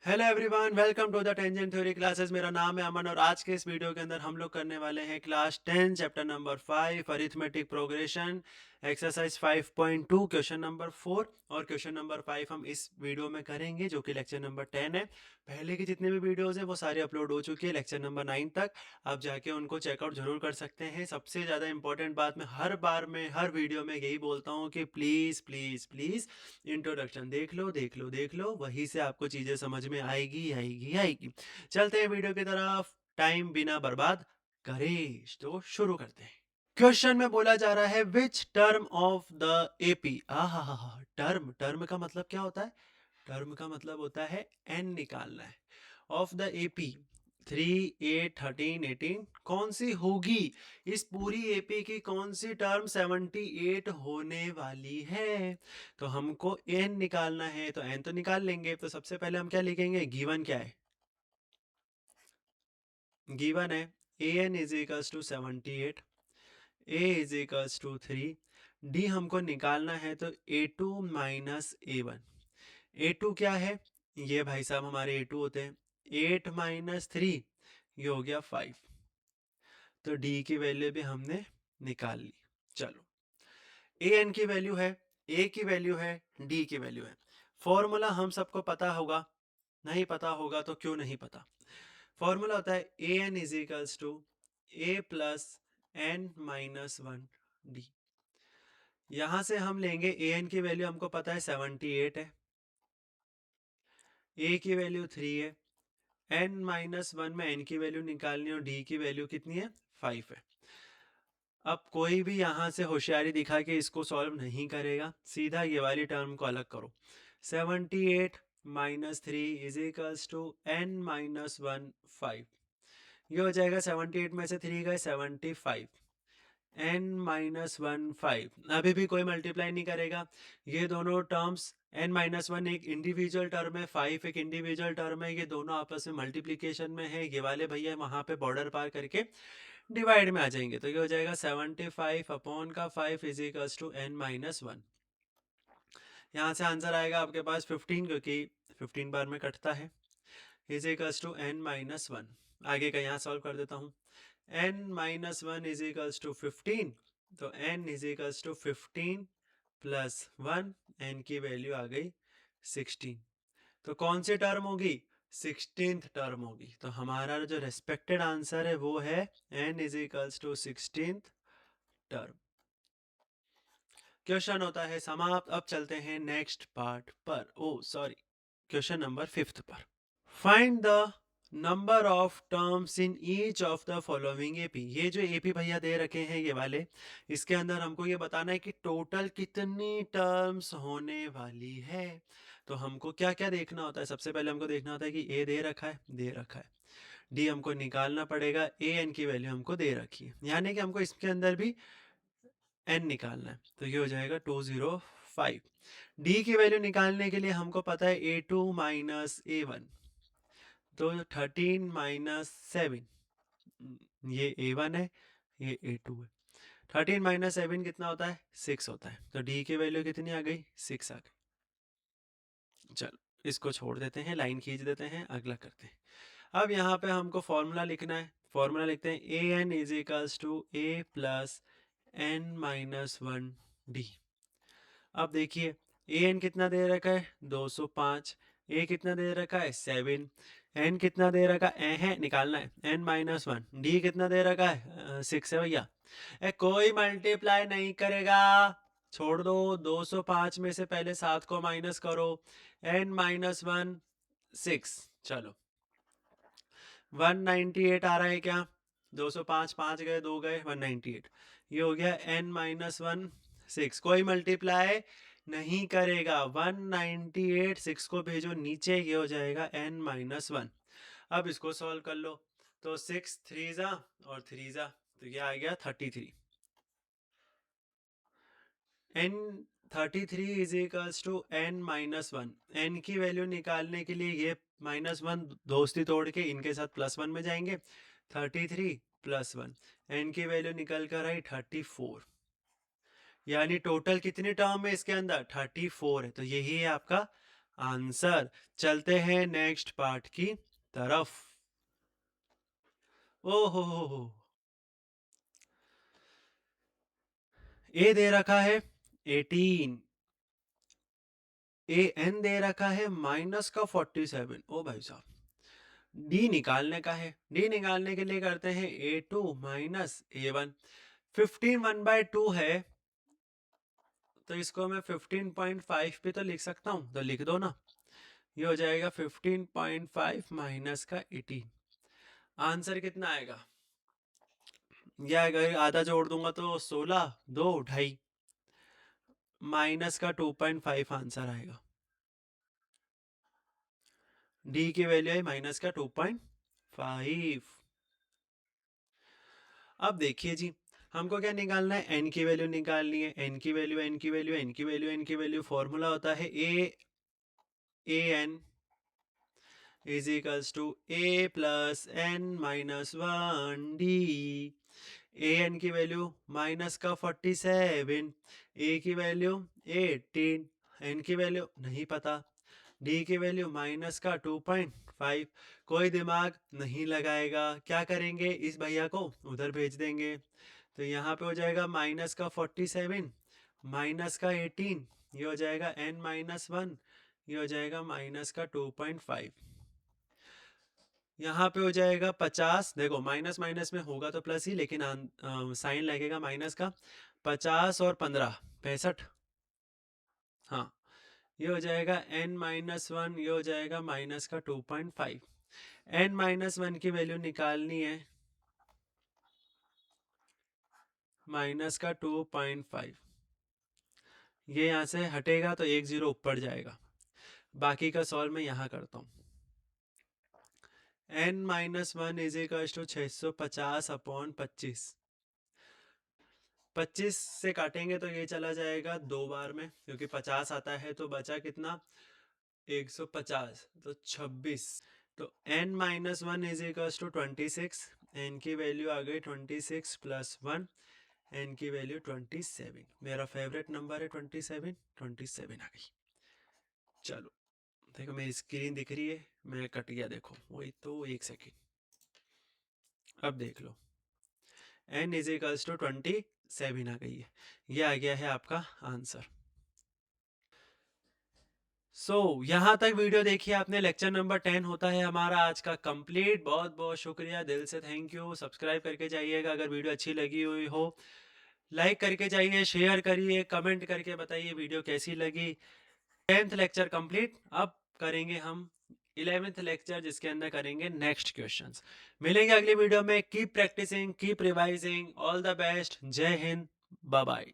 Hello everyone, welcome to the tangent theory classes. मेरा नाम है अमन और आज के इस वीडियो के अंदर हम लोग करने वाले हैं class 10 chapter number 5 arithmetic progression exercise 5.2 question number 4 और क्वेश्चन नंबर 5 हम इस वीडियो में करेंगे जो कि लेक्चर नंबर 10 है। पहले की जितने भी वीडियोस हैं वो सारे अपलोड हो चुके हैं लेक्चर नंबर 9 तक। आप जाके उनको चेकआउट जरूर कर सकते हैं। सबसे ज़्यादा इंपॉर्टेंट बात मैं हर बार में हर वीडियो में यही बोलता हूँ कि प्लीज़ प्लीज़ प्लीज़ इंट्रोडक्शन देख लो देख लो देख लो, वहीं से आपको चीजें समझ में आएगी आएगी आएगी। चलते हैं वीडियो की तरफ, टाइम बिना बर्बाद करे तो शुरू करते हैं। क्वेश्चन में बोला जा रहा है which term of the AP. Term term का मतलब क्या होता है? टर्म का मतलब होता है एन निकालना है। ऑफ द एपी 3, 8, 13, 18 कौन सी होगी? इस पूरी एपी की कौन सी टर्म 78 होने वाली है? तो हमको एन निकालना है, तो एन तो निकाल लेंगे। तो सबसे पहले हम क्या लिखेंगे? गिवन क्या है? गिवन है a n is equals to 78, a is equals to 3, d हमको निकालना है तो A2 माइनस A1। A2 क्या है? ये भाई साहब हमारे A2 होते हैं 8 माइनस 3, ये हो गया 5। तो D की वैल्यू भी हमने निकाल ली। चलो, ए एन की वैल्यू है, ए की वैल्यू है, डी की वैल्यू है। फॉर्मूला हम सबको पता होगा, नहीं पता होगा तो क्यों नहीं पता। फॉर्मूला होता है a n is equals to a plus n minus 1 d. यहां से हम लेंगे ए एन की वैल्यू हमको पता है 78 है, ए की वैल्यू 3 है, एन माइनस 1 में एन की वैल्यू निकालनी और डी की वैल्यू कितनी है? 5 है। अब कोई भी यहाँ से होशियारी दिखा के इसको सॉल्व नहीं करेगा, सीधा ये वाली टर्म को अलग करो। 78 minus 3 is equals to n minus 1 5। ये हो जाएगा 78 में से 3 गए 75, एन माइनस 1 5। अभी भी कोई मल्टीप्लाई नहीं करेगा। ये दोनों टर्म्स एन माइनस 1 एक इंडिविजुअल टर्म है, 5 एक इंडिविजुअल टर्म है, ये दोनों आपस में मल्टीप्लीकेशन में है। ये वाले भैया वहां पे बॉर्डर पार करके डिवाइड में आ जाएंगे, तो ये हो जाएगा 75 अपॉन का 5 is equals to n minus 1। यहाँ से आंसर आएगा आपके पास 15, क्योंकि 15 बार में कटता है, is equals to n minus 1। आगे का यहाँ सॉल्व कर देता हूँ। N minus 1 is equals to 15, तो n is equals to 15 plus 1, n की वैल्यू आ गई 16। तो कौन सी टर्म होगी? 16th टर्म होगी। तो हमारा जो रेस्पेक्टेड आंसर है वो है n is equals to 16th term. Question होता है समाप्त। अब चलते हैं नेक्स्ट पार्ट पर, ओ सॉरी, क्वेश्चन नंबर 5 पर। Find the number of terms in each of the following AP. ये जो एपी भैया दे रखे हैं ये वाले, इसके अंदर हमको ये बताना है कि टोटल कितनी टर्म्स होने वाली है। तो हमको क्या क्या देखना होता है? सबसे पहले हमको देखना होता है कि ए दे रखा है, दे रखा है। डी हमको निकालना पड़ेगा, ए एन की वैल्यू हमको दे रखी है, यानी कि हमको इसके अंदर भी एन निकालना है। तो ये हो जाएगा 205। डी की वैल्यू निकालने के लिए हमको पता है A2 माइनस A1, तो 13 माइनस 7, ये A1 है, ये A2 है। 13 माइनस 7 कितना होता है? 6 होता है। तो डी की वैल्यू कितनी आ गई? 6 आ गई। चलो, इसको छोड़ देते हैं, लाइन खींच देते हैं, अगला करते हैं। अब यहाँ पे हमको फॉर्मूला लिखना है। फॉर्मूला लिखते हैं a n is equals to a plus n minus 1 d. अब देखिए, ए एन कितना दे रखा है? 205। ए कितना दे रखा है? 7। एन कितना दे रखा है निकालना है, एन माइनस 1। डी कितना दे रखा है? 6 है भैया। कोई मल्टीप्लाई नहीं करेगा, छोड़ दो। 205 में से पहले 7 को माइनस करो, एन माइनस 1 6। चलो, 198 आ रहा है क्या? 205 5 गए 2 गए 198। ये हो गया n माइनस 1 6। कोई मल्टीप्लाई नहीं करेगा। 198 6 को भेजो नीचे, ये हो जाएगा n माइनस 1। अब इसको सॉल्व कर लो, तो 6 3 जा और 3 जा, तो ये आ गया 33। n 33 is equals to n minus 1। n की वैल्यू निकालने के लिए ये माइनस 1 दोस्ती तोड़ के इनके साथ प्लस 1 में जाएंगे। 33 प्लस 1, n की वैल्यू निकल कर आई 34। यानी टोटल कितनी टर्म है इसके अंदर? 34 है। तो यही है आपका आंसर। चलते हैं नेक्स्ट पार्ट की तरफ। ओ हो, ए दे रखा है 18, ए एन दे रखा है माइनस का 47। ओ भाई साहब, डी निकालने का है। डी निकालने के लिए करते हैं A2 माइनस A1। 15 1/2 है, तो इसको मैं 15.5 पे तो लिख सकता हूँ, तो लिख दो ना। ये हो जाएगा 15.5 माइनस का 18। आंसर कितना आएगा? ये अगर आधा जोड़ दूंगा तो 16, 2 2.5 माइनस का 2.5 आंसर आएगा। डी की वैल्यू है माइनस का 2.5। अब देखिए जी, हमको क्या निकालना है? एन की वैल्यू निकालनी है। एन की वैल्यू, एन की वैल्यू, एन की वैल्यू, एन की वैल्यू, फॉर्मूला होता है a n is equals to a plus n minus 1 d. A n की वैल्यू माइनस का 47, ए की वैल्यू 18, एन की वैल्यू नहीं पता, डी की वैल्यू माइनस का 2.5। कोई दिमाग नहीं लगाएगा, क्या करेंगे? इस भैया को उधर भेज देंगे। तो यहाँ पे हो जाएगा माइनस का 47 माइनस का 18, ये हो जाएगा n माइनस 1, ये हो जाएगा माइनस का 2.5। यहाँ पे हो जाएगा 50। देखो माइनस माइनस में होगा तो प्लस ही, लेकिन साइन लगेगा माइनस का। 50 और 15 65। हाँ, ये हो जाएगा n माइनस 1, ये हो जाएगा माइनस का 2.5। n माइनस 1 की वैल्यू निकालनी है, माइनस का 2.5। ये यहाँ से हटेगा तो 1 0 ऊपर जाएगा। बाकी का सॉल्व मैं यहाँ करता हूँ। n minus 1 is equal to 650 upon 25। 25 से काटेंगे तो ये चला जाएगा 2 बार में, क्योंकि 50 आता है। तो बचा कितना? 150, तो 26। तो n minus 1 is equal to 26। n की वैल्यू आ गई 26 प्लस 1, n की वैल्यू 27। मेरा फेवरेट नंबर है 27। 27 आ गई। चलो देखो, मेरी स्क्रीन दिख रही है, मैं कट गया, देखो वही तो, 1 सेकेंड। अब देख लो, n इज इक्वल्स टू 27 आ गई है। ये आ गया है आपका आंसर। यहाँ तक वीडियो देखिए आपने। लेक्चर नंबर 10 होता है हमारा आज का कंप्लीट। बहुत बहुत शुक्रिया, दिल से थैंक यू। सब्सक्राइब करके जाइएगा अगर वीडियो अच्छी लगी हुई हो, लाइक करके जाइए, शेयर करिए, कमेंट करके बताइए वीडियो कैसी लगी। 10th lecture complete. अब करेंगे हम 11th लेक्चर, जिसके अंदर करेंगे नेक्स्ट क्वेश्चंस। मिलेंगे अगली वीडियो में। Keep practising, keep revising. All the best. जय हिंद, बाय बाय।